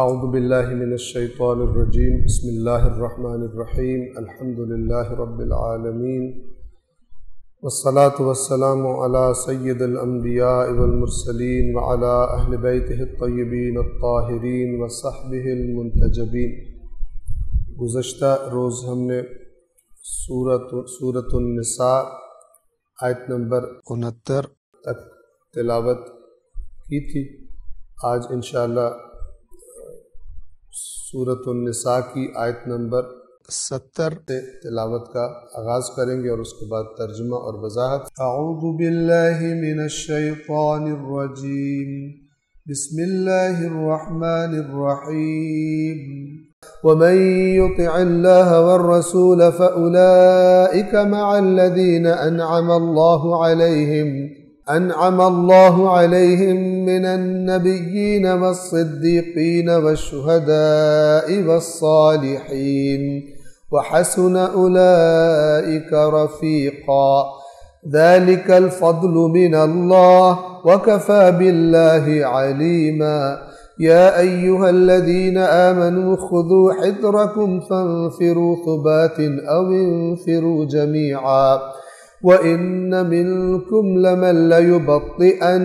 اعوذ باللہ من الشیطان الرجیم بسم اللہ الرحمن الرحیم الحمد للہ رب العالمین والصلاة والسلام علی سید الانبیاء والمرسلین وعلی اہل بیتہ الطیبین الطاہرین وصحبہ المنتجبین۔ گزشتہ روز ہم نے سورۃ النساء آیت نمبر 69 تک تلاوت کی تھی۔ آج انشاءاللہ سورۃ النساء کی آیت نمبر 70 سے تلاوت کا آغاز کریں گے اور اس کے بعد ترجمہ اور وضاحت۔ اعوذ باللہ من الشیطان الرجیم بسم اللہ الرحمن الرحیم ومن يطع الله والرسول فأولئك مع الذين أنعم الله عليهم من النبيين والصديقين والشهداء والصالحين وحسن أولئك رفيقا ذلك الفضل من الله وكفى بالله عليما يا أيها الذين آمنوا خذوا حذركم فانفروا ثبات أو انفروا جميعا وَإِنَّ مِنْكُمْ لَمَنْ لَيُبَطِّئَنَّ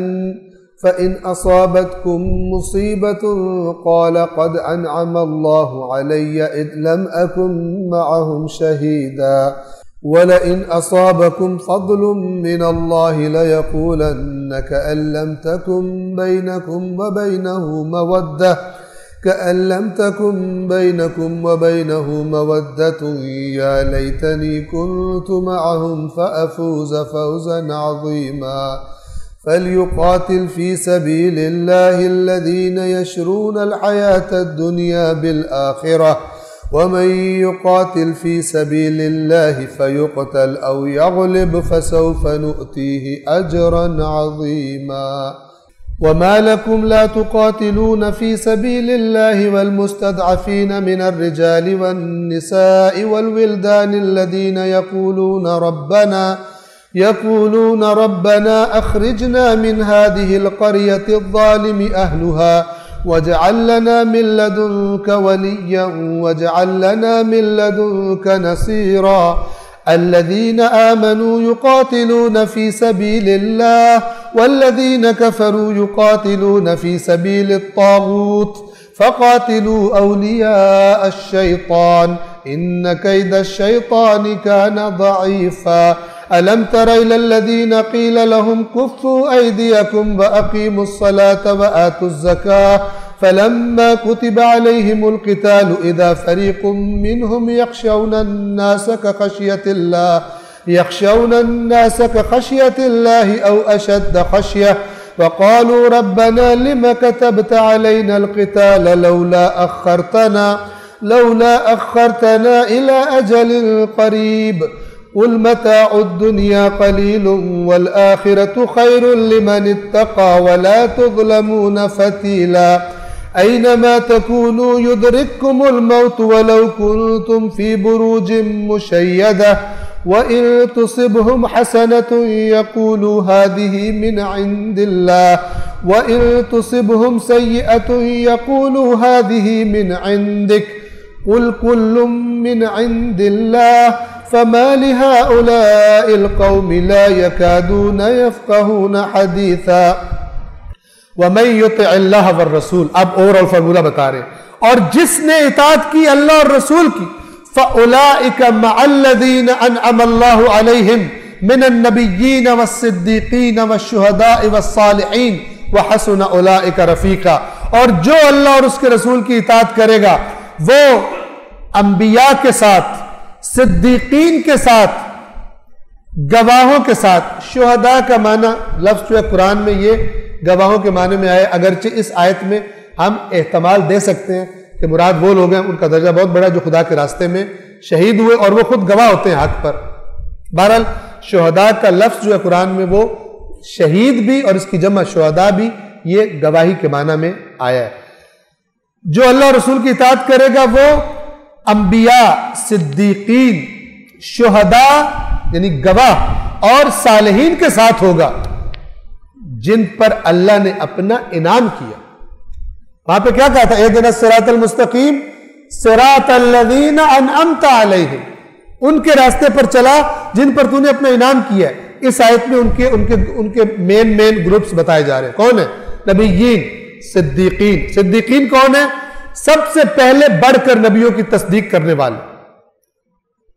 فَإِنْ أَصَابَتْكُمْ مُصِيبَةٌ قَالَ قَدْ أَنْعَمَ اللَّهُ عَلَيَّ إِذْ لَمْ أَكُنْ مَعَهُمْ شَهِيدًا وَلَئِنْ أَصَابَكُمْ فَضْلٌ مِّنَ اللَّهِ لَيَقُولَنَّ كَأَن لَّمْ تَكُن بينكم وبينه مودة يا ليتني كنت معهم فأفوز فوزا عظيما فليقاتل في سبيل الله الذين يشرون الحياة الدنيا بالآخرة ومن يقاتل في سبيل الله فيقتل أو يغلب فسوف نؤتيه أجرا عظيما وما لكم لا تقاتلون في سبيل الله والمستضعفين من الرجال والنساء والولدان الذين يقولون ربنا أخرجنا من هذه القرية الظالم أهلها واجعل لنا من لدنك وليا واجعل لنا من لدنك نصيرا الذين آمنوا يقاتلون في سبيل الله والذين كفروا يقاتلون في سبيل الطاغوت فقاتلوا أولياء الشيطان إن كيد الشيطان كان ضعيفا ألم تر إلى الذين قيل لهم كفوا أيديكم وأقيموا الصلاة وآتوا الزكاة فلما كتب عليهم القتال إذا فريق منهم يخشون الناس كخشية الله أو أشد خشية وقالوا ربنا لم كتبت علينا القتال لولا أخرتنا إلى أجل قريب قل متاع الدنيا قليل والآخرة خير لمن اتقى ولا تظلمون فتيلا أينما تكونوا يدرككم الموت ولو كنتم في بروج مشيدة وإن تصبهم حسنة يقولوا هذه من عند الله وإن تصبهم سيئة يقولوا هذه من عندك قل كل من عند الله فما لهؤلاء القوم لا يكادون يفقهون حديثا وَمَن يُطِعِ اللَّهَ وَالرَّسُولَ۔ اب اوورال فارمولہ بتا رہے ہیں، اور جس نے اطاعت کی اللہ اور رسول کی فَأُولَئِكَ مَعَ الَّذِينَ أَنْعَمَ اللَّهُ عَلَيْهِمْ مِنَ النَّبِيِّينَ وَالصِّدِّيقِينَ وَالشُّهَدَاءِ وَالصَّالِحِينَ وَحَسُنَ أُولَئِكَ رَفِيقًا۔ اور جو اللہ اور اس کے رسول کی اطاعت کرے گا وہ انبیاء کے ساتھ، صدیقین کے ساتھ، گواہوں کے ساتھ۔ شہداء کا معنی لفظ جو ہے قرآن میں یہ گواہوں کے معنی میں آئے، اگرچہ اس آیت میں ہم احتمال دے سکتے ہیں کہ مراد وہ لوگ ہیں، ان کا درجہ بہت بڑا جو خدا کے راستے میں شہید ہوئے اور وہ خود گواہ ہوتے ہیں حق پر۔ بہرحال شہداء کا لفظ جو ہے قرآن میں وہ شہید بھی اور اس کی جمع شہداء بھی یہ گواہی کے معنی میں آیا ہے۔ جو اللہ رسول کی اطاعت کرے گا وہ انبیاء، صدیقین، شہداء یعنی گواہ اور صالحین کے ساتھ ہوگا جن پر اللہ نے اپنا انعام کیا۔ وہاں پہ کیا کہا تھا؟ اہدنا الصراط المستقیم صراط الذین انعمت علیہم، ان کے راستے پر چلا جن پر تو نے اپنا انعام کیا ہے۔ اس آیت میں ان کے مین گروپس بتائے جا رہے ہیں۔ کون ہے؟ نبیین، صدیقین۔ صدیقین کون ہے؟ سب سے پہلے بڑھ کر نبیوں کی تصدیق کرنے والے،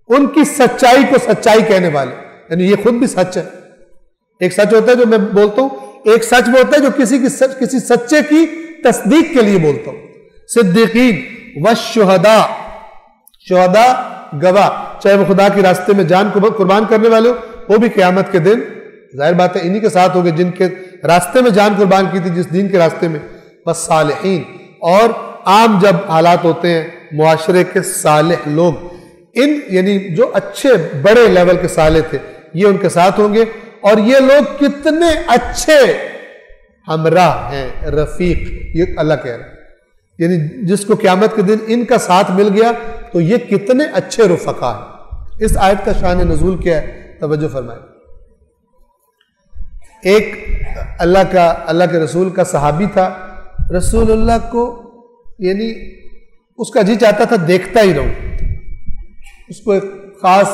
ان کی سچائی کو سچائی کہنے والے، یعنی یہ خود بھی سچ ہے۔ ایک سچ ہوتا ہے جو میں بولتا ہوں، ایک سچ وہ ہوتا ہے جو کسی سچے کی تصدیق کے لیے بولتا ہوں۔ صدیقین والشہداء، شہداء گواہ، چاہے وہ خدا کے راستے میں جان کو قربان کرنے والے ہو، وہ بھی قیامت کے دن ظاہر بات ہے انہی کے ساتھ ہوگے جن کے راستے میں جان قربان کی تھی، جس دین کے راستے میں۔ بس صالحین، اور عام جب حالات ہوتے ہیں معاشرے کے صالح لوگ، ان یعنی جو اچھے بڑے لیول کے صالح تھے، یہ ان کے ساتھ ہوں گے۔ اور یہ لوگ کتنے اچھے ہمراہ ہیں، رفیق، یہ اللہ کہہ رہا ہے، یعنی جس کو قیامت کے دن ان کا ساتھ مل گیا تو یہ کتنے اچھے رفقا ہیں۔ اس آیت کا شان نزول کیا ہے؟ توجہ فرمائیں۔ ایک اللہ کے رسول کا صحابی تھا، رسول اللہ کو یعنی اس کا جی چاہتا تھا دیکھتا ہی رہوں، اس کو ایک خاص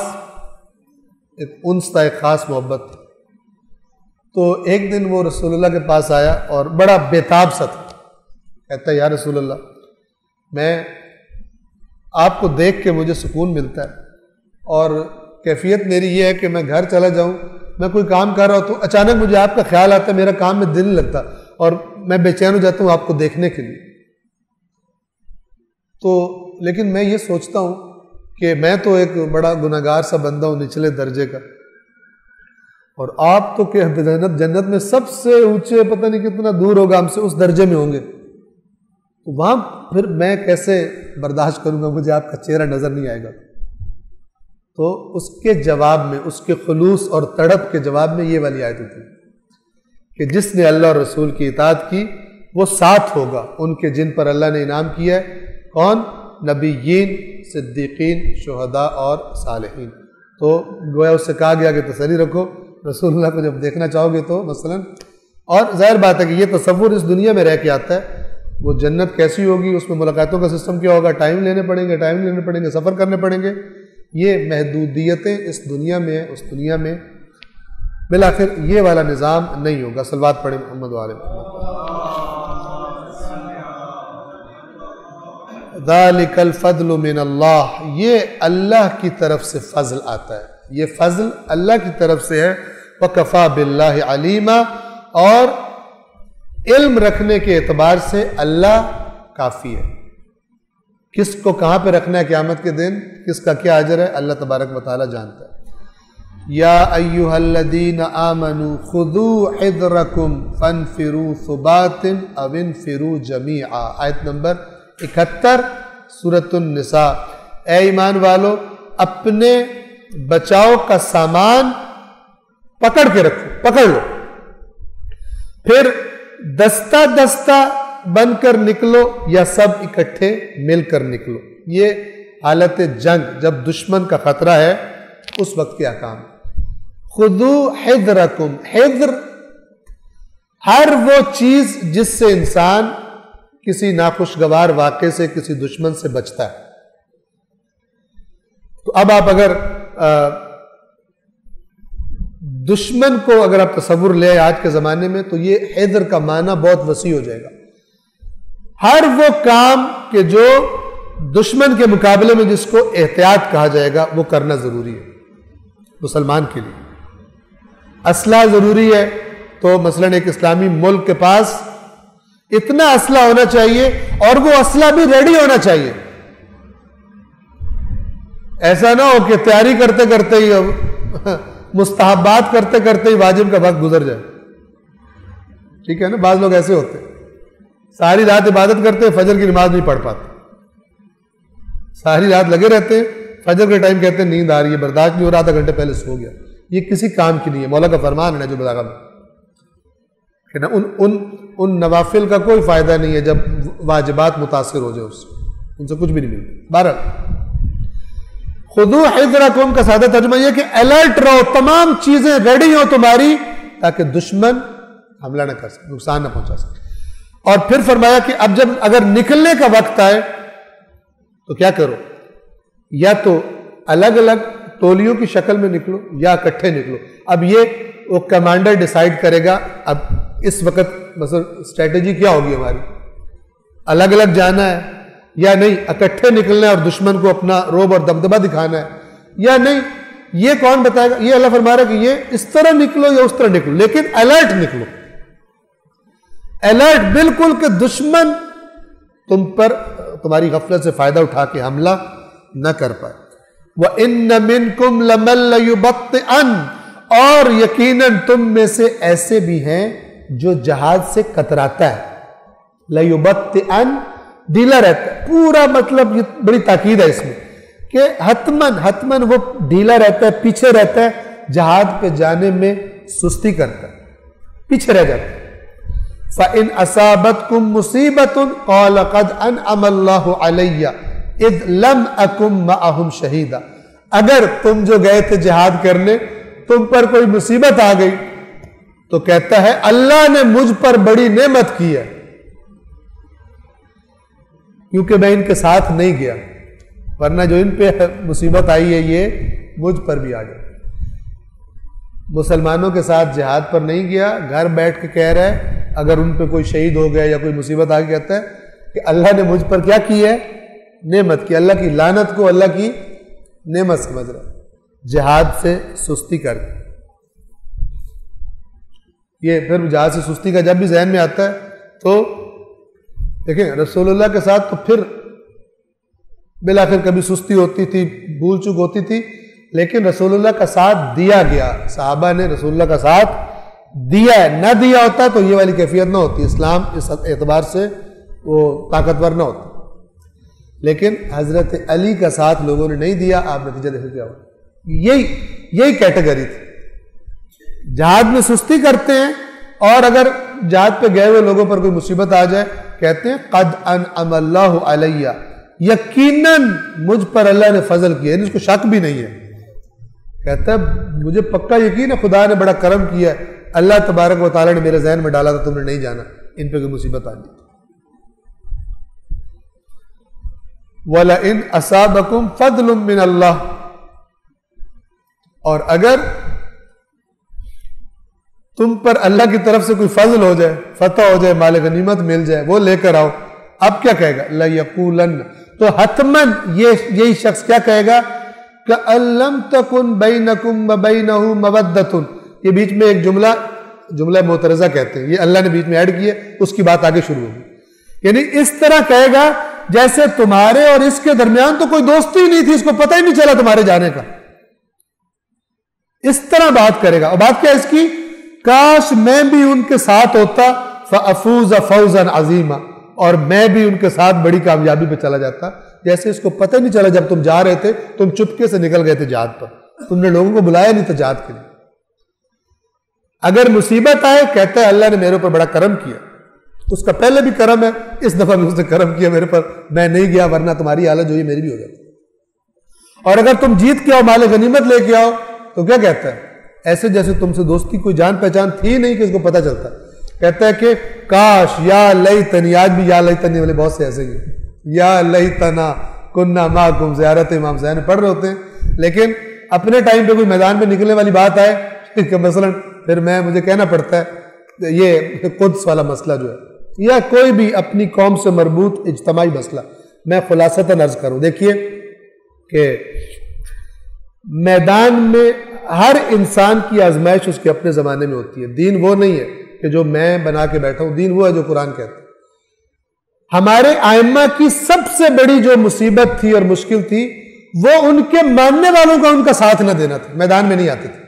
ایک انس تھا، ایک خاص محبت تھی۔ تو ایک دن وہ رسول اللہ کے پاس آیا اور بڑا بےتاب سا تھا، کہتا ہے یا رسول اللہ، میں آپ کو دیکھ کے مجھے سکون ملتا ہے، اور کیفیت میری یہ ہے کہ میں گھر چلا جاؤں، میں کوئی کام کر رہا ہوں تو اچانک مجھے آپ کا خیال آتا ہے، میرا کام میں دل نہیں لگتا اور میں بے چین ہو جاتا ہوں آپ کو دیکھنے کے لیے۔ تو لیکن میں یہ سوچتا ہوں کہ میں تو ایک بڑا گناہگار سا بندہ ہوں، نچلے درجے کا، اور آپ تو کہ جنت میں سب سے اونچے، پتہ نہیں کتنا دور ہوگا ہم سے، اس درجے میں ہوں گے، تو وہاں پھر میں کیسے برداشت کروں گا، مجھے آپ کا چہرہ نظر نہیں آئے گا۔ تو اس کے جواب میں، اس کے خلوص اور تڑپ کے جواب میں یہ والی آیت تھی کہ جس نے اللہ اور رسول کی اطاعت کی وہ ساتھ ہوگا ان کے جن پر اللہ نے انعام کیا ہے۔ کون؟ نبیین، صدیقین، شہداء اور صالحین۔ تو گویا اس سے کہا گیا کہ تسلی رکھو، رسول اللہ کو جب دیکھنا چاہو گے تو مثلا، اور ظاہر بات ہے کہ یہ تصور اس دنیا میں رہ کے آتا ہے، وہ جنت کیسی ہوگی، اس میں ملاقاتوں کا سسٹم کیا ہوگا، ٹائم لینے پڑیں گے، سفر کرنے پڑیں گے، یہ محدودیتیں اس دنیا میں ہیں، اس دنیا میں بالآخر یہ والا نظام نہیں ہوگا۔ صلوات پڑھیں محمد و آل محمد۔ ذالک الفضل من اللہ، یہ اللہ کی طرف سے فضل آتا ہے، یہ فضل اللہ کی طرف سے ہے۔ وکفا باللہ علیما، اور علم رکھنے کے اعتبار سے اللہ کافی ہے۔ کس کو کہاں پہ رکھنا ہے قیامت کے دن، کس کا کیا اجر ہے، اللہ تبارک و تعالی جانتا ہے۔ یا ایھا الذین آمنوا خذوا حذرکم فانفروا ثبات او انفروا جمیعا، آیت نمبر 71 سورۃ النساء۔ اے ایمان والو، اپنے بچاؤ کا سامان پکڑ کے رکھو، پکڑ لو، پھر دستہ دستہ بن کر نکلو یا سب اکٹھے مل کر نکلو۔ یہ حالت جنگ، جب دشمن کا خطرہ ہے، اس وقت کے احکام۔ خذوا حذرکم، حذر ہر وہ چیز جس سے انسان کسی ناخوشگوار واقعے سے، کسی دشمن سے بچتا ہے۔ تو اب آپ اگر دشمن کو اگر آپ تصور لیں آج کے زمانے میں، تو یہ حذر کا معنی بہت وسیع ہو جائے گا۔ ہر وہ کام کہ جو دشمن کے مقابلے میں جس کو احتیاط کہا جائے گا، وہ کرنا ضروری ہے مسلمان کے لیے۔ اسلحہ ضروری ہے، تو مثلاً ایک اسلامی ملک کے پاس اتنا اسلحہ ہونا چاہیے، اور وہ اسلحہ بھی ریڈی ہونا چاہیے۔ ایسا نہ ہو کہ تیاری کرتے کرتے ہی، مستحبات کرتے کرتے ہی واجب کا وقت گزر جائے۔ ٹھیک ہے نا، بعض لوگ ایسے ہوتے ہیں، ساری رات عبادت کرتے ہیں، فجر کی نماز نہیں پڑھ پاتے، ساری رات لگے رہتے ہیں، فجر کے ٹائم کہتے ہیں نیند آ رہی ہے، برداشت نہیں ہو رہا، آدھا گھنٹے پہلے سو گیا۔ یہ کسی کام کی نہیں ہے، مولا کا فرمان ہے جو بلاغہ میں کہ نا ان نوافل کا کوئی فائدہ نہیں ہے جب واجبات متاثر ہو جائے، اس سے ان سے کچھ بھی نہیں ملتا۔ بہرحال خذوا حذرکم کا سادہ ترجمہ یہ کہ الرٹ رہو، تمام چیزیں ریڈی ہو تمہاری، تاکہ دشمن حملہ نہ کر سکے، نقصان نہ پہنچا سکے۔ اور پھر فرمایا کہ اب جب اگر نکلنے کا وقت آئے تو کیا کرو، یا تو الگ الگ تولیوں کی شکل میں نکلو یا اکٹھے نکلو. اب یہ وہ کمانڈر ڈیسائیڈ کرے گا. اب اس وقت مثلا اسٹریٹجی کیا ہوگی ہماری، الگ الگ جانا ہے یا نہیں، اکٹھے نکلنا ہے اور دشمن کو اپنا روب اور دبدبہ دکھانا ہے یا نہیں، یہ کون بتائے گا؟ یہ اللہ فرما رہا ہے کہ یہ اس طرح نکلو یا اس طرح نکلو، لیکن الرٹ نکلو، الرٹ بالکل کہ دشمن تم پر تمہاری غفلت سے فائدہ اٹھا کے حملہ نہ کر پائے. وَإِنَّ مِنْكُمْ لَمَن لَيُبَطِّئَنَّ، اور یقیناً تم میں سے ایسے بھی ہیں جو جہاد سے کتراتا ہے. لَيُبَطِّئَنَّ ڈھیلا رہتا ہے، پورا مطلب یہ بڑی تاکید ہے اس میں کہ حتماً وہ ڈھیلا رہتا ہے، پیچھے رہتا ہے، جہاد پہ جانے میں سستی کرتا ہے، پیچھے رہ جاتا ہے. فَإِنْ أَصَابَتْكُمْ مُصِيبَةٌ قَالَ قَدْ أَنْعَمَ اللَّهُ عَلَيَّ اِذْ لَمْ أَكُمْ مَعَهُمْ شَهِيدًا، اگر تم جو گئے تھے جہاد کرنے تم پر کوئی مصیبت آ گئی تو کہتا ہے اللہ نے مجھ پر بڑی نعمت کی ہے کیونکہ میں ان کے ساتھ نہیں گیا، ورنہ جو ان پہ مصیبت آئی ہے یہ مجھ پر بھی آ گئی. مسلمانوں کے ساتھ جہاد پر نہیں گیا، گھر بیٹھ کے کہہ رہا ہے اگر ان پہ کوئی شہید ہو گیا یا کوئی مصیبت آ کے کہتا ہے کہ اللہ نے مجھ پر کیا کی ہے، نعمت کی. اللہ کی لعنت کو اللہ کی نعمت سمجھ رہا ہے جہاد سے سستی کر کے. یہ پھر جہاد سے سستی کا جب بھی ذہن میں آتا ہے تو دیکھیں رسول اللہ کے ساتھ تو پھر بالآخر کبھی سستی ہوتی تھی، بھول چک ہوتی تھی، لیکن رسول اللہ کا ساتھ دیا گیا، صحابہ نے رسول اللہ کا ساتھ دیا ہے. نہ دیا ہوتا تو یہ والی کیفیت نہ ہوتی، اسلام اس اعتبار سے وہ طاقتور نہ ہوتا. لیکن حضرت علی کا ساتھ لوگوں نے نہیں دیا، آپ نتیجہ دیکھیں کیا ہوا. یہی کیٹیگری تھی، جہاد میں سستی کرتے ہیں اور اگر جہاد پہ گئے ہوئے لوگوں پر کوئی مصیبت آ جائے کہتے ہیں قد انعم اللہ علیہ، یقیناً مجھ پر اللہ نے فضل کیا، یعنی اس کو شک بھی نہیں ہے. کہتا ہے مجھے پکا یقین ہے خدا نے بڑا کرم کیا ہے، اللہ تبارک و تعالیٰ نے میرے ذہن میں ڈالا تھا تم نے نہیں جانا، ان پہ کوئی مصیبت آنی. وَلَئِنْ أَصَابَكُمْ فَضْلٌ مِّنَ اللَّهِ، اور اگر تم پر اللہ کی طرف سے کوئی فضل ہو جائے، فتح ہو جائے، مال غنیمت مل جائے، وہ لے کر آؤ، اب کیا کہے گا؟ لَيَقُولَنَّ، تو حتماً یہی شخص کیا کہے گا کہ أَلَّمْ تَكُنْ بَيْنَكُمْ وَبَيْنَهُ مَوَدَّةٌ. یہ بیچ میں ایک جملہ معترضہ کہتے ہیں، یہ اللہ نے بیچ میں ایڈ کی ہے، اس کی بات آگے شروع ہوگی. یعنی اس طرح کہے گا جیسے تمہارے اور اس کے درمیان تو کوئی دوستی ہی نہیں تھی، اس کو پتہ ہی نہیں چلا تمہارے جانے کا. اس طرح بات کرے گا. اور بات کیا اس کی؟ کاش میں بھی ان کے ساتھ ہوتا فَأَفُوزَ فَوْزًا عَظِيمًا، اور میں بھی ان کے ساتھ بڑی کامیابی پہ چلا جاتا. جیسے اس کو پتہ نہیں چلا جب تم جا رہے تھے، تم چپکے سے نکل گئے تھے جہاد پر، تم نے لوگوں کو بلایا نہیں تھا جہاد کے لیے. اگر مصیبت آئے کہتا ہے اللہ نے میرے اوپر بڑا کرم کیا، اس کا پہلے بھی کرم ہے، اس دفعہ بھی اس نے کرم کیا میرے پر، میں نہیں گیا ورنہ تمہاری حالت جو ہے میری بھی ہو جاتی. اور اگر تم جیت کے آؤ، مال غنیمت لے کے آؤ، تو کیا کہتا ہے؟ ایسے جیسے تم سے دوستی کوئی جان پہچان تھی نہیں کہ اس کو پتہ چلتا. کہتا ہے کہ کاش یا لیتنی، آج بھی یا لیتنی والے بہت سے ایسے ہی ہیں، یا لیتنا کننا معکم، زیارت امام حسین پڑھ رہے ہوتے ہیں، لیکن اپنے ٹائم پہ کوئی میدان پہ نکلنے والی بات آئے کہ مثلا پھر مجھے کہنا پڑتا ہے یہ قدس والا مسئلہ جو ہے یا کوئی بھی اپنی قوم سے مربوط اجتماعی مسئلہ، میں خلاصتاً عرض کروں. دیکھیے کہ میدان میں ہر انسان کی آزمائش اس کے اپنے زمانے میں ہوتی ہے. دین وہ نہیں ہے کہ جو میں بنا کے بیٹھا ہوں، دین وہ ہے جو قرآن کہتا ہے. ہمارے ائمہ کی سب سے بڑی جو مصیبت تھی اور مشکل تھی وہ ان کے ماننے والوں کا ان کا ساتھ نہ دینا تھا. میدان میں نہیں آتے تھے.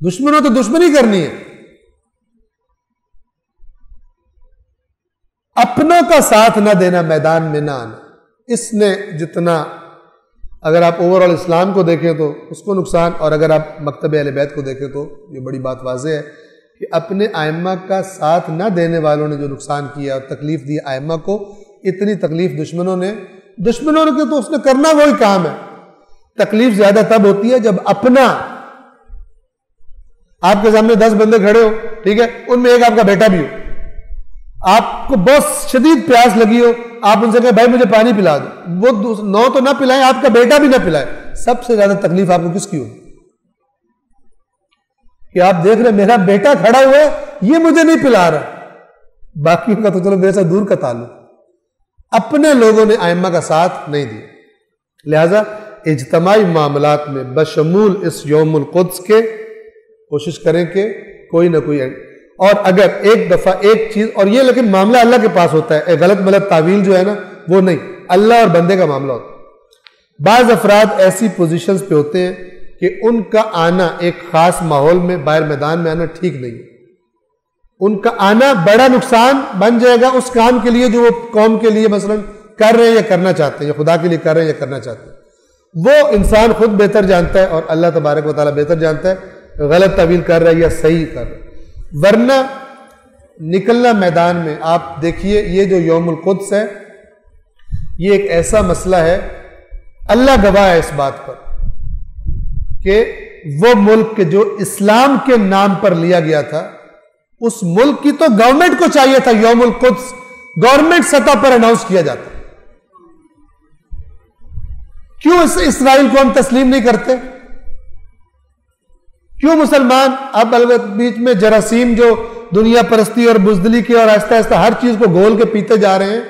دشمنوں تو دشمنی کرنی ہے، اپنوں کا ساتھ نہ دینا، میدان میں نہ آنا. اس نے جتنا، اگر آپ اوور آل اسلام کو دیکھیں تو اس کو نقصان، اور اگر آپ مکتب اہل بیت کو دیکھیں تو یہ بڑی بات واضح ہے کہ اپنے ائمہ کا ساتھ نہ دینے والوں نے جو نقصان کیا اور تکلیف دی ائمہ کو، اتنی تکلیف دشمنوں نے تو اس نے کرنا وہی کام ہے. تکلیف زیادہ تب ہوتی ہے جب اپنا، آپ کے سامنے 10 بندے کھڑے ہو، ٹھیک ہے، ان میں ایک آپ کا بیٹا بھی ہو، آپ کو بہت شدید پیاس لگی ہو، آپ ان سے کہیں بھائی مجھے پانی پلا دو، وہ 9 تو نہ پلائیں، آپ کا بیٹا بھی نہ پلائے، سب سے زیادہ تکلیف آپ کو کس کی ہو؟ کہ آپ دیکھ رہے میرا بیٹا کھڑا ہوا ہے، یہ مجھے نہیں پلا رہا، باقیوں کا تو چلو میرے سے دور کا تعلق، اپنے لوگوں نے ائمہ کا ساتھ نہیں دیا۔ لہذا اجتماعی معاملات میں بشمول اس یوم القدس کے کوشش کریں کہ کوئی نہ کوئی اور اگر ایک دفعہ ایک چیز، اور یہ لیکن معاملہ اللہ کے پاس ہوتا ہے، غلط ملت تعویل جو ہے نا وہ نہیں، اللہ اور بندے کا معاملہ ہوتا ہے۔ بعض افراد ایسی پوزیشنز پہ ہوتے ہیں کہ ان کا آنا ایک خاص ماحول میں باہر میدان میں آنا ٹھیک نہیں ہے، ان کا آنا بڑا نقصان بن جائے گا اس کام کے لیے جو وہ قوم کے لیے مثلا کر رہے ہیں یا کرنا چاہتے ہیں، یا خدا کے لیے کر رہے ہیں یا کرنا چاہتے ہیں، وہ انسان خود بہتر جانتا ہے اور اللہ تبارک و تعالیٰ بہتر جانتا ہے غلط تعویل کر رہا ہے یا صحیح کر رہا ہے۔ ورنہ نکلنا میدان میں، آپ دیکھیے یہ جو یوم القدس ہے یہ ایک ایسا مسئلہ ہے، اللہ گواہ ہے اس بات پر کہ وہ ملک کے جو اسلام کے نام پر لیا گیا تھا، اس ملک کی تو گورنمنٹ کو چاہیے تھا یوم القدس گورنمنٹ سطح پر اناؤنس کیا جاتا، کیوں اسرائیل کو ہم تسلیم نہیں کرتے؟ کیوں مسلمان اب بیچ میں جراثیم جو دنیا پرستی اور بزدلی کے اور آہستہ آہستہ ہر چیز کو گول کے پیتے جا رہے ہیں،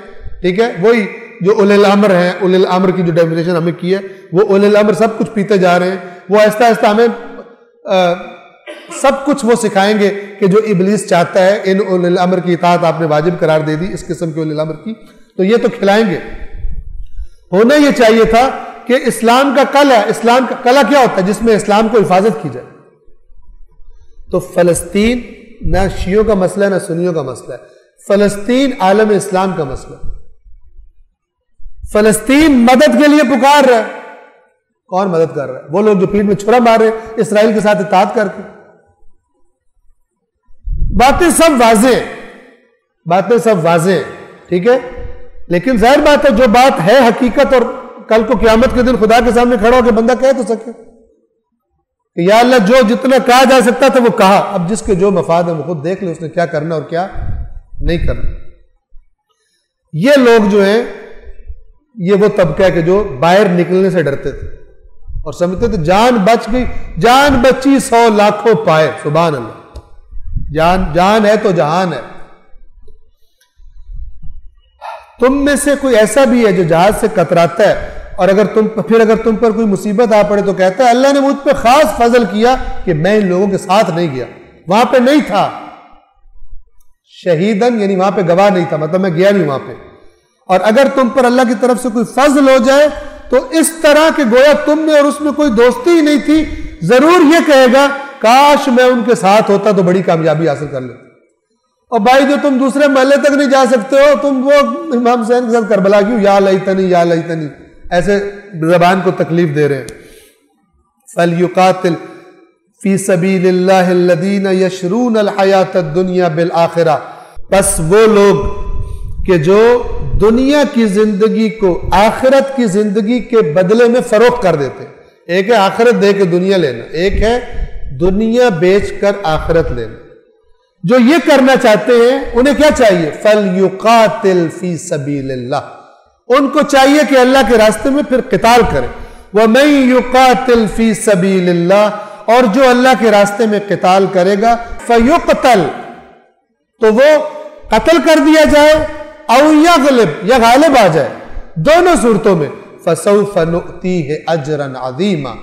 ٹھیک ہے، وہی جو اولی الامر ہیں، اولی الامر کی جو ڈیفینیشن ہمیں کی ہے وہ اولی الامر سب کچھ پیتے جا رہے ہیں، وہ آہستہ آہستہ ہمیں سب کچھ وہ سکھائیں گے کہ جو ابلیس چاہتا ہے، ان اولی الامر کی اطاعت آپ نے واجب قرار دے دی اس قسم کے اولی الامر کی، تو یہ تو کھلائیں گے۔ ہونا یہ چاہیے تھا کہ اسلام کا قلعہ، اسلام کا قلعہ کیا ہوتا ہے؟ جس میں اسلام کو حفاظت کی جائے۔ تو فلسطین نہ شیعوں کا مسئلہ ہے نہ سنیوں کا مسئلہ ہے، فلسطین عالم اسلام کا مسئلہ ہے۔ فلسطین مدد کے لیے پکار رہا ہے، کون مدد کر رہا ہے؟ وہ لوگ جو پیٹھ میں چھرا مار رہے ہیں اسرائیل کے ساتھ اتحاد کر کے۔ باتیں سب واضح ہیں، باتیں سب واضح ہیں، ٹھیک ہے، لیکن ظاہر بات ہے جو بات ہے حقیقت، اور کل کو قیامت کے دن خدا کے سامنے کھڑا ہو کے بندہ کہہ تو سکے کہ یا اللہ جو جتنا کہا جا سکتا تھا وہ کہا، اب جس کے جو مفاد ہے وہ خود دیکھ لے اس نے کیا کرنا اور کیا نہیں کرنا۔ یہ لوگ جو ہیں یہ وہ طبقہ ہے کہ جو باہر نکلنے سے ڈرتے تھے اور سمجھتے تھے جان بچ گئی، جان بچی 100 لاکھوں پائے، سبحان اللہ، جان ہے تو جہان ہے۔ تم میں سے کوئی ایسا بھی ہے جو جہاز سے کتراتا ہے اور اگر تم پر کوئی مصیبت آ پڑے تو کہتا ہے اللہ نے مجھ پہ خاص فضل کیا کہ میں ان لوگوں کے ساتھ نہیں گیا، وہاں پہ نہیں تھا، شہیدن یعنی وہاں پہ گواہ نہیں تھا، مطلب میں گیا نہیں وہاں پہ۔ اور اگر تم پر اللہ کی طرف سے کوئی فضل ہو جائے تو اس طرح کہ گویا تم میں اور اس میں کوئی دوستی ہی نہیں تھی، ضرور یہ کہے گا کاش میں ان کے ساتھ ہوتا تو بڑی کامیابی حاصل کر لیتا۔ اور بھائی جو تم دوسرے محلے تک نہیں جا سکتے ہو، تم وہ امام حسین کے ساتھ کربلا کیوں یا لیتنی یا لیتنی ایسے زبان کو تکلیف دے رہے ہیں۔ فَلْيُقَاتِلْ فِي سَبِيلِ اللَّهِ الَّذِينَ يَشْرُونَ الْحَيَاةَ الدُّنْيَا بِالْآخِرَةِ، بس وہ لوگ کہ جو دنیا کی زندگی کو آخرت کی زندگی کے بدلے میں فروخت کر دیتے ہیں۔ ایک ہے آخرت دے کے دنیا لینا، ایک ہے دنیا بیچ کر آخرت لینا۔ جو یہ کرنا چاہتے ہیں انہیں کیا چاہیے؟ فَلْيُقَاتِلْ فِي سَبِيلِ اللَّهِ، ان کو چاہیے کہ اللہ کے راستے میں پھر قتال کریں۔ وَمَن يُقَاتِلْ فِي سَبِيلِ اللَّهِ، اور جو اللہ کے راستے میں قتال کرے گا فَيُقْتَلْ، تو وہ قتل کر دیا جائے، او یغلب، یا غالب آ جائے، دونوں صورتوں میں فَسَوْفَ نُؤْتِيهِ أَجْرًا عَظِيمًا،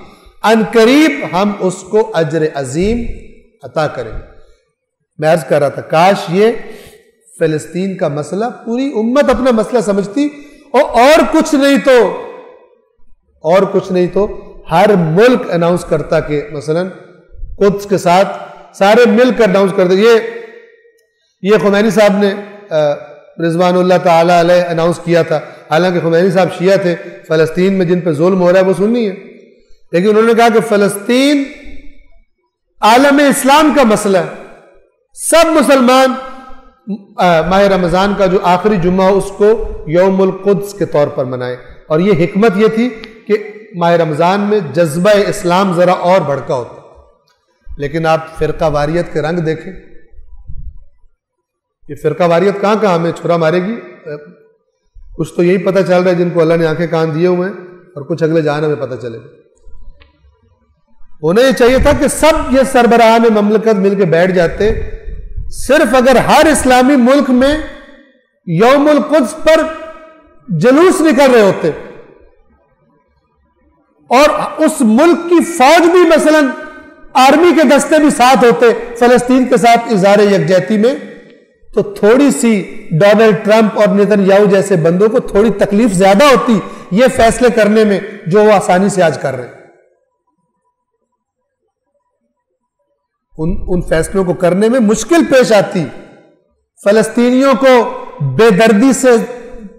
ان قریب ہم اس کو اجر عظیم عطا کریں گے۔ میں عرض کر رہا تھا کاش یہ فلسطین کا مسئلہ پوری امت اپنا مسئلہ سمجھتی، اور کچھ نہیں تو ہر ملک اناؤنس کرتا کہ مثلا قدس کے ساتھ سارے مل کر اناؤنس کرتے۔ یہ خمینی صاحب نے رضوان اللہ تعالی علیہ اناؤنس کیا تھا، حالانکہ خمینی صاحب شیعہ تھے، فلسطین میں جن پہ ظلم ہو رہا ہے وہ سنی ہے، لیکن انہوں نے کہا کہ فلسطین عالم اسلام کا مسئلہ ہے، سب مسلمان ماہ رمضان کا جو آخری جمعہ اس کو یوم القدس کے طور پر منائے، اور یہ حکمت یہ تھی کہ ماہ رمضان میں جذبہ اسلام ذرا اور بڑھکا ہوتا، لیکن آپ فرقہ واریت کے رنگ دیکھیں، یہ فرقہ واریت کہاں کہاں ہمیں چھرا مارے گی؟ کچھ تو یہی پتہ چل رہا ہے جن کو اللہ نے آنکھیں کان دیے ہوئے ہیں، اور کچھ اگلے جہان ہمیں پتہ چلے گا۔ انہیں یہ چاہیے تھا کہ سب یہ سربراہان مملکت مل کے بیٹھ جاتے، صرف اگر ہر اسلامی ملک میں یوم القدس پر جلوس نکل رہے ہوتے اور اس ملک کی فوج بھی مثلا آرمی کے دستے بھی ساتھ ہوتے فلسطین کے ساتھ اظہار یکجہتی میں، تو تھوڑی سی ڈونلڈ ٹرمپ اور نیتن یاہو جیسے بندوں کو تھوڑی تکلیف زیادہ ہوتی یہ فیصلے کرنے میں جو وہ آسانی سے آج کر رہے ہیں۔ ان فیصلوں کو کرنے میں مشکل پیش آتی، فلسطینیوں کو بے دردی سے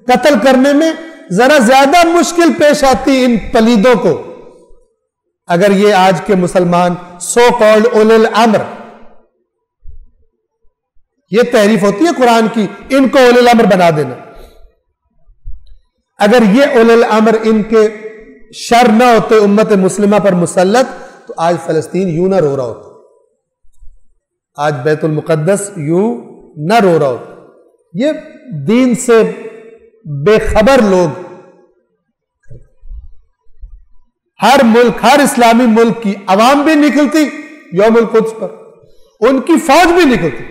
قتل کرنے میں ذرا زیادہ مشکل پیش آتی ان پلیدوں کو، اگر یہ آج کے مسلمان سو کالڈ اولی الامر، یہ تحریف ہوتی ہے قرآن کی، ان کو اولی الامر بنا دینا۔ اگر یہ اولی الامر ان کے شر نہ ہوتے امت مسلمہ پر مسلط، تو آج فلسطین یوں نہ رو رہا ہوتا، آج بیت المقدس یوں نہ رو رہا ہوتا۔ یہ دین سے بے خبر لوگ ہر ملک، ہر اسلامی ملک کی عوام بھی نکلتی یوم القدس پر، ان کی فوج بھی نکلتی،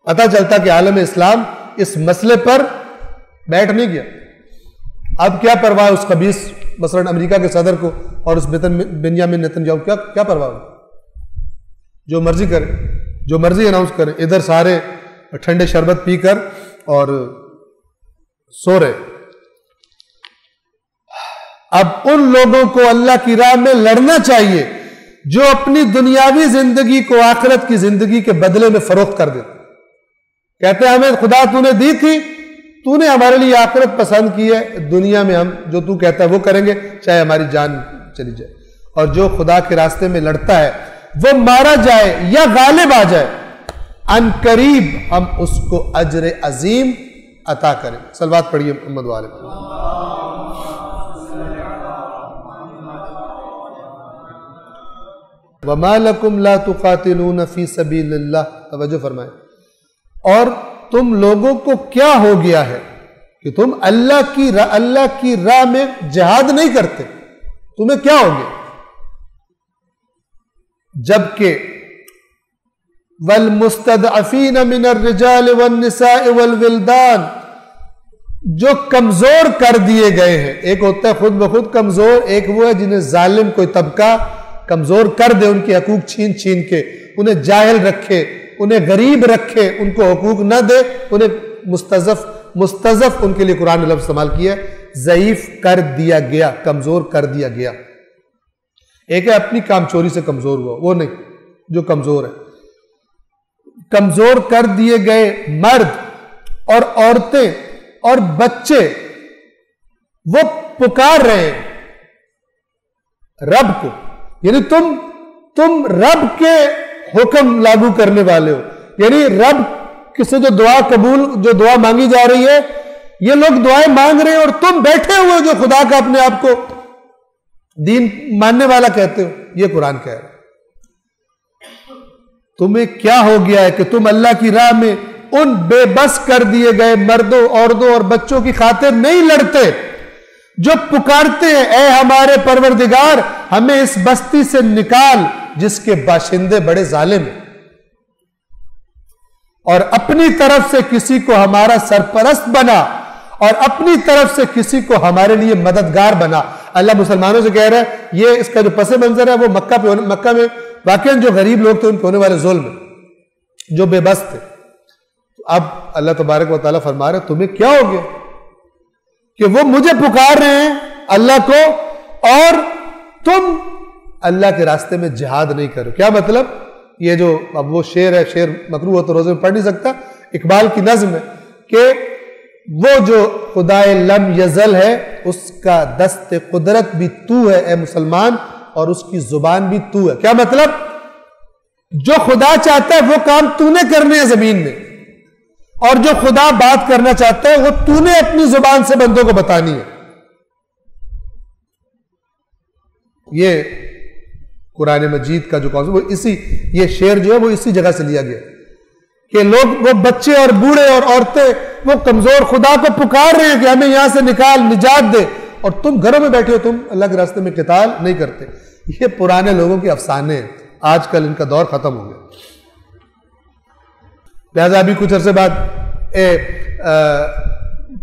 پتہ چلتا کہ عالم اسلام اس مسئلے پر بیٹھ نہیں گیا۔ اب کیا پرواہ اس خبیث مثلا امریکہ کے صدر کو اور اس بنیامین نتنیاہو، کیا پرواہ ہو؟ جو مرضی کرے، جو مرضی اناؤنس کرے، ادھر سارے ٹھنڈے شربت پی کر اور سو رہے۔ اب ان لوگوں کو اللہ کی راہ میں لڑنا چاہیے جو اپنی دنیاوی زندگی کو آخرت کی زندگی کے بدلے میں فروخت کر دیتے، کہتے ہیں ہمیں خدا تو نے دی تھی، تو نے ہمارے لیے آخرت پسند کی ہے، دنیا میں ہم جو تو کہتا ہے وہ کریں گے چاہے ہماری جان چلی جائے۔ اور جو خدا کے راستے میں لڑتا ہے وہ مارا جائے یا غالب آ جائے، ان قریب ہم اس کو اجر عظیم عطا کریں۔ صلوات پڑھیے محمد والے۔ وَمَا لَكُمْ لَا تُقَاتِلُونَ فِي سَبِيلِ اللَّهِ، توجہ فرمائیں، اور تم لوگوں کو کیا ہو گیا ہے کہ تم اللہ کی راہ میں جہاد نہیں کرتے؟ تمہیں کیا ہو گیا؟ جبکہ وَالْمُسْتَضْعَفِينَ مِنَ الرِّجَالِ وَالنِّسَاءِ وَالْوِلْدَانِ، جو کمزور کر دیے گئے ہیں، ایک ہوتا ہے خود بخود کمزور، ایک وہ ہے جنہیں ظالم کوئی طبقہ کمزور کر دے، ان کے حقوق چھین چھین کے، انہیں جاہل رکھے، انہیں غریب رکھے، ان کو حقوق نہ دے، انہیں مستضعف ان کے لیے قرآن نے لفظ استعمال کیا ہے، ضعیف کر دیا گیا، کمزور کر دیا گیا۔ ایک ہے اپنی کام چوری سے کمزور ہوا، وہ نہیں، جو کمزور ہے، کمزور کر دیے گئے مرد اور عورتیں اور بچے، وہ پکار رہے ہیں رب کو، یعنی تم رب کے حکم لاگو کرنے والے ہو، یعنی رب کسی جو دعا قبول، جو دعا مانگی جا رہی ہے، یہ لوگ دعائیں مانگ رہے ہیں اور تم بیٹھے ہوئے جو خدا کا اپنے آپ کو دین ماننے والا کہتے ہو۔ یہ قرآن کہہ رہا ہے تمہیں کیا ہو گیا ہے کہ تم اللہ کی راہ میں ان بے بس کر دیے گئے مردوں، عورتوں اور بچوں کی خاطر نہیں لڑتے جو پکارتے ہیں اے ہمارے پروردگار ہمیں اس بستی سے نکال جس کے باشندے بڑے ظالم ہیں، اور اپنی طرف سے کسی کو ہمارا سرپرست بنا اور اپنی طرف سے کسی کو ہمارے لیے مددگار بنا۔ اللہ مسلمانوں سے کہہ رہا ہے یہ اس کا جو پس منظر ہے وہ مکہ میں واقعاً جو غریب لوگ تھے ان پہ ہونے والے ظلم میں، جو بے بس تھے۔ اب اللہ تبارک و تعالیٰ فرما رہے تمہیں کیا ہو گیا کہ وہ مجھے پکار رہے ہیں اللہ کو اور تم اللہ کے راستے میں جہاد نہیں کرو۔ کیا مطلب؟ یہ جو اب وہ شعر ہے، شعر مکروہ ہو تو روزے میں پڑھ نہیں سکتا، اقبال کی نظم ہے کہ وہ جو خدائے لم یزل ہے اس کا دست قدرت بھی تو ہے اے مسلمان، اور اس کی زبان بھی تو ہے۔ کیا مطلب؟ جو خدا چاہتا ہے وہ کام تو نے کرنے ہیں زمین میں، اور جو خدا بات کرنا چاہتا ہے وہ تو نے اپنی زبان سے بندوں کو بتانی ہے۔ یہ قرآن مجید کا جو کانسیپٹ، وہ یہ شعر جو ہے وہ اسی جگہ سے لیا گیا کہ لوگ وہ بچے اور بوڑھے اور عورتیں وہ کمزور خدا کو پکار رہے ہیں کہ ہمیں یہاں سے نکال، نجات دے، اور تم گھروں میں بیٹھے ہو، تم اللہ کے راستے میں قتال نہیں کرتے۔ یہ پرانے لوگوں کے افسانے ہیں، آج کل ان کا دور ختم ہو گیا۔ لہذا ابھی کچھ عرصے بعد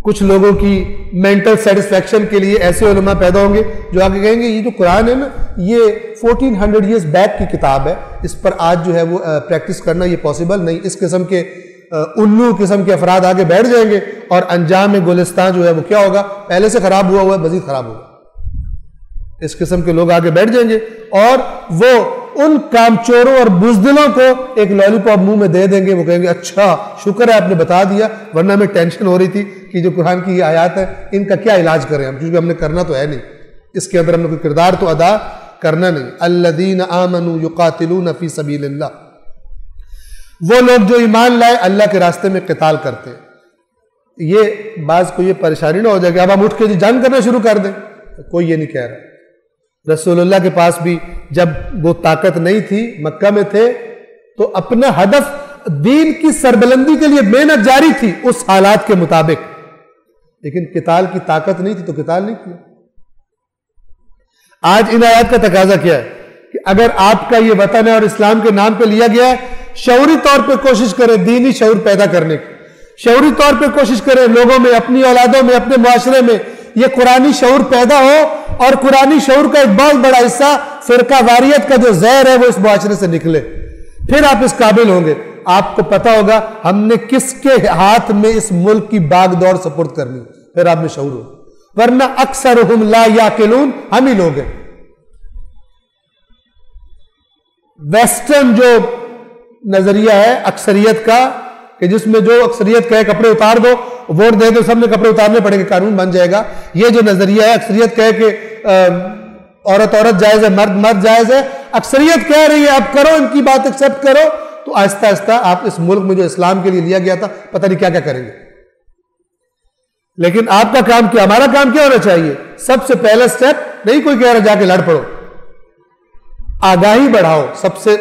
کچھ لوگوں کی مینٹل سیٹسفیکشن کے لیے ایسے علماء پیدا ہوں گے جو آگے کہیں گے یہ جو قرآن ہے نا، یہ 1400 ایئرز بیک کی کتاب ہے، اس پر آج جو ہے وہ پریکٹس کرنا یہ پاسبل نہیں۔ اس قسم کے الو قسم کے افراد آگے بیٹھ جائیں گے اور انجام گلستان جو ہے وہ کیا ہوگا، پہلے سے خراب ہوا ہے، مزید خراب ہوگا۔ اس قسم کے لوگ آگے بیٹھ جائیں گے اور وہ ان کام چوروں اور بزدلوں کو ایک لالی پاپ منہ میں دے دیں گے، وہ کہیں گے اچھا شکر ہے آپ نے بتا دیا، ورنہ ہمیں ٹینشن ہو رہی تھی کہ جو قرآن کی یہ آیات ہے ان کا کیا علاج کریں ہم، کیونکہ ہم نے کرنا تو ہے نہیں، اس کے اندر ہم نے کوئی کردار تو ادا کرنا نہیں۔ الذین آمنوا یقاتلون فی سبیل اللہ، وہ لوگ جو ایمان لائے اللہ کے راستے میں قتال کرتے ہیں۔ یہ بعض کو یہ پریشانی نہ ہو جائے کہ اب ہم اٹھ کے جنگ کرنا شروع کر دیں، کوئی یہ نہیں کہہ رہا۔ رسول اللہ کے پاس بھی جب وہ طاقت نہیں تھی، مکہ میں تھے، تو اپنا ہدف دین کی سربلندی کے لیے محنت جاری تھی اس حالات کے مطابق، لیکن قتال کی طاقت نہیں تھی تو قتال نہیں کیا۔ آج ان آیات کا تقاضا کیا ہے کہ اگر آپ کا یہ وطن ہے اور اسلام کے نام پہ لیا گیا ہے، شعوری طور پہ کوشش کریں دینی شعور پیدا کرنے کی، شعوری طور پہ کوشش کریں لوگوں میں، اپنی اولادوں میں، اپنے معاشرے میں یہ قرآنی شعور پیدا ہو، اور قرآنی شعور کا ایک بہت بڑا حصہ فرقہ واریت کا جو زہر ہے وہ اس معاشرے سے نکلے، پھر آپ اس قابل ہوں گے۔ آپ کو پتا ہوگا ہم نے کس کے ہاتھ میں اس ملک کی باغ دوڑ سپرد کرنی، پھر آپ میں شعور ہو، ورنہ اکثرہم لا یاقلون، ہم ہی لوگ ہیں۔ ویسٹرن جو نظریہ ہے اکثریت کا کہ جس میں جو اکثریت کہے کپڑے اتار دو، ووٹ دے دو، سب نے کپڑے اتارنے پڑیں گے، قانون بن جائے گا، یہ جو نظریہ ہے اکثریت کہے کہ عورت عورت جائز ہے، مرد مرد جائز ہے، اکثریت کہہ رہی ہے اب کرو ان کی بات ایکسپٹ کرو، تو آہستہ آہستہ آپ اس ملک میں جو اسلام کے لیے لیا گیا تھا پتہ نہیں کیا کیا کریں گے۔ لیکن آپ کا کام کیا، ہمارا کام کیا ہونا چاہیے؟ سب سے پہلا سٹیپ نہیں کوئی کہہ رہا جا کے لڑ پڑو، آگاہی بڑھاؤ۔ سب سے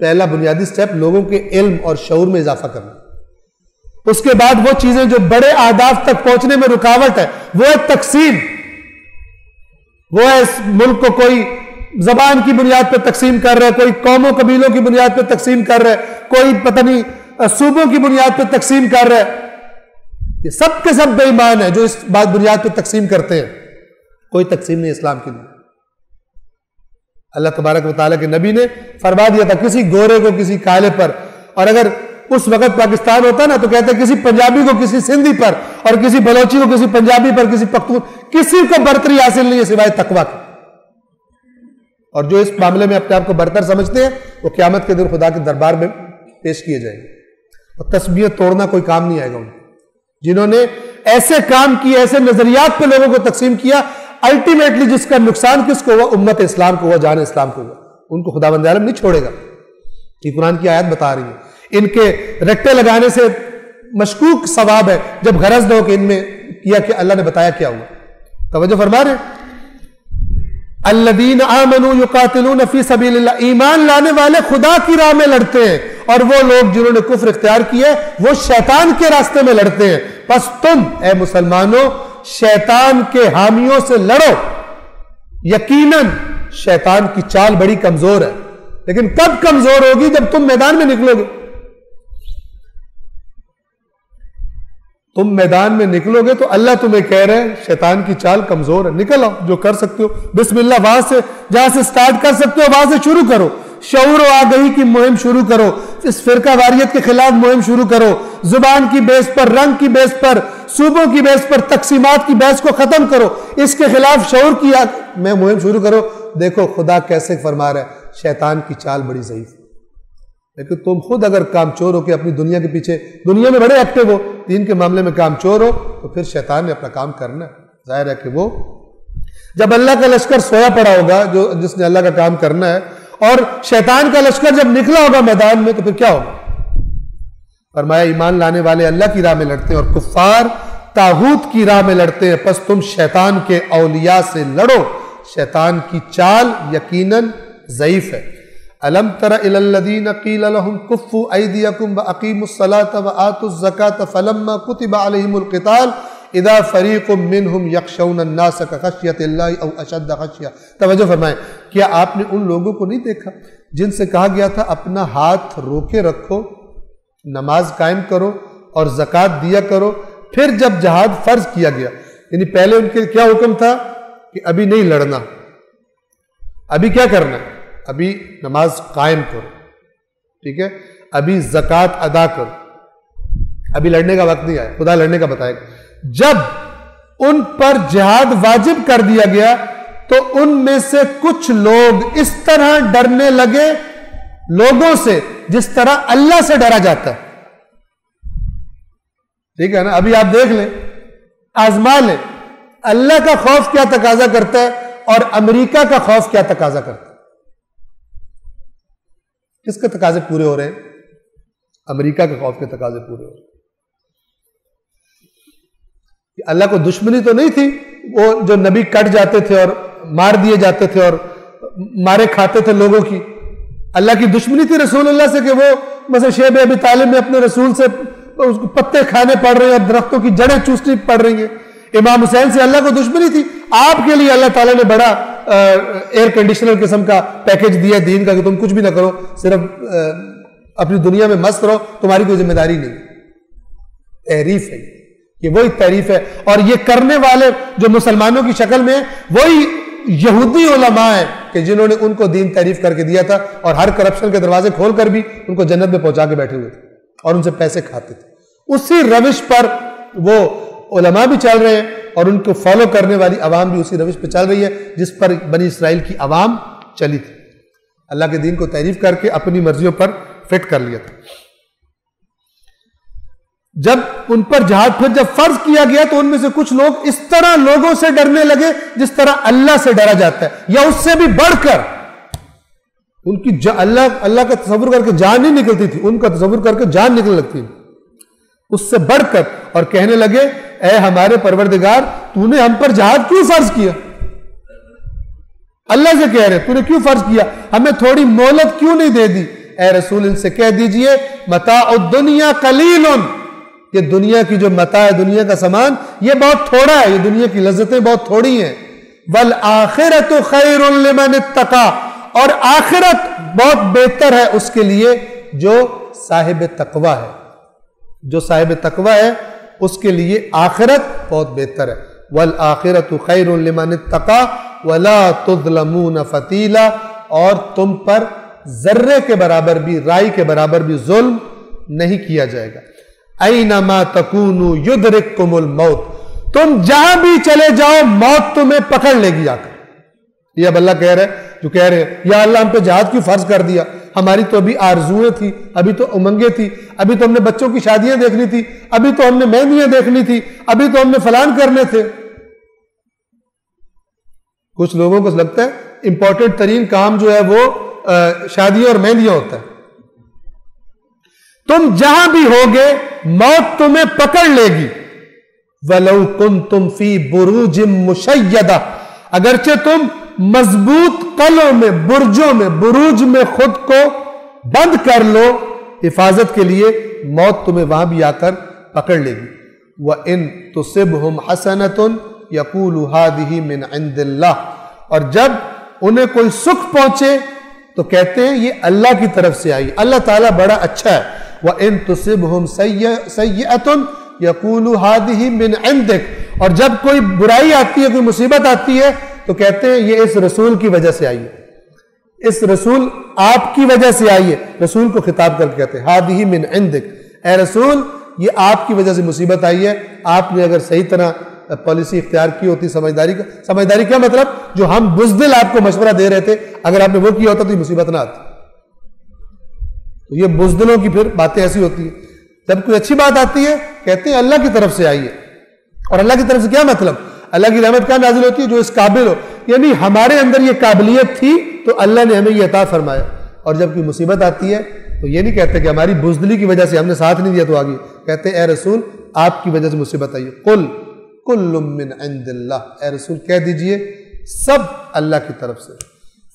پہلا بنیادی سٹیپ لوگوں کے علم اور شعور میں اضافہ کرنا۔ اس کے بعد وہ چیزیں جو بڑے اہداف تک پہنچنے میں رکاوٹ ہے، وہ ہے تقسیم، وہ ہے اس ملک کو کوئی زبان کی بنیاد پہ تقسیم کر رہا ہے، کوئی قوموں قبیلوں کی بنیاد پہ تقسیم کر رہا ہے، کوئی پتہ نہیں صوبوں کی بنیاد پہ تقسیم کر رہا ہے۔ یہ سب کے سب بے ایمان ہیں جو اس بات بنیاد پہ تقسیم کرتے ہیں، کوئی تقسیم نہیں اسلام کی نہیں۔ اللہ تبارک و تعالیٰ کے نبی نے فرما دیا تھا کسی گورے کو کسی کالے پر، اور اگر اس وقت پاکستان ہوتا نا تو کہتے کسی پنجابی کو کسی سندھی پر، اور کسی بلوچی کو کسی پنجابی پر، کسی پختون، کسی کو برتری حاصل نہیں ہے سوائے تقویٰ کی۔ اور جو اس معاملے میں اپنے آپ کو برتر سمجھتے ہیں وہ قیامت کے دن خدا کے دربار میں پیش کیے جائیں گے، اور تسبیح توڑنا کوئی کام نہیں آئے گا ان کو۔ جنہوں نے ایسے کام کیے، ایسے نظریات پہ لوگوں کو تقسیم کیا، الٹیمیٹلی جس کا نقصان کس کو ہوا؟ امت اسلام کو ہوا، جان اسلام کو ہوا۔ ان کو خداوند عالم نہیں چھوڑے گا، یہ قرآن کی آیت بتا رہی ہے۔ ان کے رٹے لگانے سے مشکوک ثواب ہے جب غرض نہ ہو کہ ان میں کیا کہ اللہ نے بتایا کیا ہوا۔ توجہ فرما رہے ہیں؟ الذین آمنوا یقاتلون فی سبیل اللہ، ایمان لانے والے خدا کی راہ میں لڑتے ہیں، اور وہ لوگ جنہوں نے کفر اختیار کیا ہے وہ شیطان کے راستے میں لڑتے ہیں۔ پس تم اے مسلمانوں شیطان کے حامیوں سے لڑو، یقیناً شیطان کی چال بڑی کمزور ہے، لیکن کب کمزور ہوگی؟ جب تم میدان میں نکلو گے۔ تم میدان میں نکلو گے تو اللہ تمہیں کہہ رہے ہیں شیطان کی چال کمزور ہے، نکل آؤ، جو کر سکتے ہو بسم اللہ، وہاں سے جہاں سے سٹارٹ کر سکتے ہو وہاں سے شروع کرو، شعور و آگہی کی مہم شروع کرو، اس فرقہ واریت کے خلاف مہم شروع کرو، زبان کی بیس پر، رنگ کی بیس پر، صوبوں کی بیس پر تقسیمات کی بحث کو ختم کرو، اس کے خلاف شعور کی میں مہم شروع کرو۔ دیکھو خدا کیسے فرما رہا ہے شیطان کی چال بڑی ضعیف، لیکن تم خود اگر کام چور ہو کے اپنی دنیا کے پیچھے، دنیا میں بڑے ایکٹیو ہو، دین کے معاملے میں کام چور ہو، تو پھر شیطان نے اپنا کام کرنا ہے۔ ظاہر ہے کہ وہ جب اللہ کا لشکر سویا پڑا ہوگا جو جس نے اللہ کا کام کرنا ہے، اور شیطان کا لشکر جب نکلا ہوگا میدان میں، تو پھر کیا ہوگا؟ فرمایا ایمان لانے والے اللہ کی راہ میں لڑتے ہیں اور کفار طاغوت کی راہ میں لڑتے ہیں، پس تم شیطان کے اولیاء سے لڑو، شیطان کی چال یقیناً ضعیف ہے۔ الم تر الی الذین قیل لهم کفوا ایدیکم واقیموا الصلاة وآتوا الزکاة فلما کتب علیہم القتال اذا فریق منہم یخشون الناس کخشیۃ اللہ او اشد خشیہ۔ توجہ فرمائیں، کیا آپ نے ان لوگوں کو نہیں دیکھا جن سے کہا گیا تھا اپنا ہاتھ روکے رکھو، نماز قائم کرو اور زکوٰۃ دیا کرو، پھر جب جہاد فرض کیا گیا، یعنی پہلے ان کے کیا حکم تھا کہ ابھی نہیں لڑنا، ابھی کیا کرنا، ابھی نماز قائم کرو، ٹھیک ہے، ابھی زکوٰۃ ادا کرو، ابھی لڑنے کا وقت نہیں آیا، خدا لڑنے کا بتائے گا۔ جب ان پر جہاد واجب کر دیا گیا تو ان میں سے کچھ لوگ اس طرح ڈرنے لگے لوگوں سے جس طرح اللہ سے ڈرا جاتا ہے، ٹھیک ہے نا۔ ابھی آپ دیکھ لیں، آزما لیں، اللہ کا خوف کیا تقاضا کرتا ہے اور امریکہ کا خوف کیا تقاضا کرتا ہے۔ کس کے تقاضے پورے ہو رہے ہیں؟ امریکہ کے خوف کے تقاضے پورے ہو رہے ہیں۔ اللہ کو دشمنی تو نہیں تھی، وہ جو نبی کٹ جاتے تھے اور مار دیے جاتے تھے اور مارے کھاتے تھے لوگوں کی، اللہ کی دشمنی تھی رسول اللہ سے کہ وہ مثلا شیب ابی طالب میں اپنے رسول سے اس کو پتے کھانے پڑ رہے ہیں اور درختوں کی جڑیں چوسنی پڑ رہی ہیں۔ امام حسین سے اللہ کو دشمنی تھی۔ آپ کے لیے اللہ تعالیٰ نے بڑا ایئر کنڈیشنر قسم کا پیکج دیا دین کا کہ تم کچھ بھی نہ کرو، صرف اپنی دنیا میں مست رہو، تمہاری کوئی ذمہ داری نہیں۔ تحریف ہے یہ، وہی تحریف ہے، اور یہ کرنے والے جو مسلمانوں کی شکل میں وہی یہودی علماء ہیں کہ جنہوں نے ان کو دین تعریف کر کے دیا تھا اور ہر کرپشن کے دروازے کھول کر بھی ان کو جنت میں پہنچا کے بیٹھے ہوئے تھے اور ان سے پیسے کھاتے تھے۔ اسی روش پر وہ علماء بھی چل رہے ہیں اور ان کو فالو کرنے والی عوام بھی اسی روش پہ چل رہی ہے جس پر بنی اسرائیل کی عوام چلی تھی۔ اللہ کے دین کو تعریف کر کے اپنی مرضیوں پر فٹ کر لیا تھا۔ جب ان پر جہاد پھر جب فرض کیا گیا تو ان میں سے کچھ لوگ اس طرح لوگوں سے ڈرنے لگے جس طرح اللہ سے ڈرا جاتا ہے، یا اس سے بھی بڑھ کر۔ ان کی اللہ کا تصور کر کے جان نہیں نکلتی تھی، ان کا تصور کر کے جان نکلنے لگتی تھی اس سے بڑھ کر، اور کہنے لگے اے ہمارے پروردگار تو نے ہم پر جہاد کیوں فرض کیا؟ اللہ سے کہہ رہے تو نے کیوں فرض کیا؟ ہمیں تھوڑی مہلت کیوں نہیں دے دی؟ اے رسول ان سے کہہ دیجئے متاع الدنیا قلیل، یہ دنیا کی جو متاع ہے، دنیا کا سامان، یہ بہت تھوڑا ہے، یہ دنیا کی لذتیں بہت تھوڑی ہیں۔ والآخرۃ خیر لمن اتقی، اور آخرت بہت بہتر ہے اس کے لیے جو صاحب تقوی ہے، جو صاحب تقوی ہے اس کے لیے آخرت بہت بہتر ہے۔ والآخرۃ خیر لمن اتقی ولا تظلمون فتیلا، اور تم پر ذرے کے برابر بھی، رائی کے برابر بھی ظلم نہیں کیا جائے گا۔ اینما تکونوا یدرککم الموت، تم جہاں بھی چلے جاؤ موت تمہیں پکڑ لے گی آ کر۔ یہ اب اللہ کہہ رہے جو کہہ رہے یا اللہ ہم پہ جہاد کیوں فرض کر دیا؟ ہماری تو ابھی آرزویں تھی، ابھی تو امنگیں تھی، ابھی تو ہم نے بچوں کی شادیاں دیکھنی تھی، ابھی تو ہم نے مہندیاں دیکھنی تھی، ابھی تو ہم نے فلان کرنے تھے۔ کچھ لوگوں کو لگتا ہے امپورٹنٹ ترین کام جو ہے وہ شادیاں اور مہندیاں ہوتا ہے۔ تم جہاں بھی ہوگے موت تمہیں پکڑ لے گی۔ وَلَوْ كُنْتُمْ فِي بُرُوجٍ مُشَيَّدَةٍ، اگرچہ تم مضبوط قلعوں میں، برجوں میں، بروج میں خود کو بند کر لو حفاظت کے لیے، موت تمہیں وہاں بھی آ کر پکڑ لے گی۔ وَإِن تُصِبْهُمْ حَسَنَةٌ يَقُولُ هَذِهِ مِنْ عِنْدِ اللَّهِ، اور جب انہیں کوئی سکھ پہنچے تو کہتے ہیں یہ اللہ کی طرف سے آئی، اللہ تعالیٰ بڑا اچھا ہے۔ وَإِن تُصِبْهُمْ سَيِّئَةٌ يَقُولُ هَذِهِ مِنْ عِنْدِكَ، اور جب کوئی برائی آتی ہے، کوئی مصیبت آتی ہے تو کہتے ہیں یہ اس رسول کی وجہ سے آئی ہے، اس رسول آپ کی وجہ سے آئی ہے۔ رسول کو خطاب کر کے کہتے ہیں هَذِهِ مِنْ عِنْدِكَ، اے رسول یہ آپ کی وجہ سے مصیبت آئی ہے، آپ نے اگر صحیح طرح پالیسی اختیار کی ہوتی سمجھداری کا، سمجھداری کیا مطلب؟ جو ہم بزدل آپ کو مشورہ دے رہے تھے اگر آپ نے وہ کیا ہوتا تو یہ مصیبت نہ آتی۔ تو یہ بزدلوں کی پھر باتیں ایسی ہوتی ہیں، جب کوئی اچھی بات آتی ہے کہتے ہیں اللہ کی طرف سے آئی ہے۔ اور اللہ کی طرف سے کیا مطلب؟ اللہ کی رحمت کیا نازل ہوتی ہے؟ جو اس قابل ہو، یعنی ہمارے اندر یہ قابلیت تھی تو اللہ نے ہمیں یہ عطا فرمایا۔ اور جب کوئی مصیبت آتی ہے تو یہ نہیں کہتے کہ ہماری بزدلی کی وجہ سے ہم نے ساتھ نہیں دیا تو آگے، کہتے ہیں اے رسول آپ کی وجہ سے مصیبت آئی ہے۔ قل کل من عند اللہ، اے رسول کہہ دیجئے سب اللہ کی طرف سے۔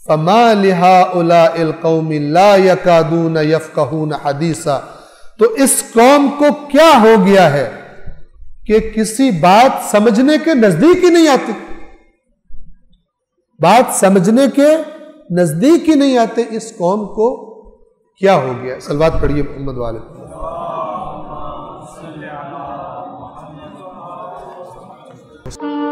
فَمَا لِهَٰؤُلَاءِ الْقَوْمِ لَا يَكَادُونَ يَفْقَهُونَ حَدِيثًا، تو اس قوم کو کیا ہو گیا ہے کہ کسی بات سمجھنے کے نزدیک ہی نہیں آتے، بات سمجھنے کے نزدیک ہی نہیں آتے، اس قوم کو کیا ہو گیا؟ صلوات پڑھیے محمد والے۔ محمد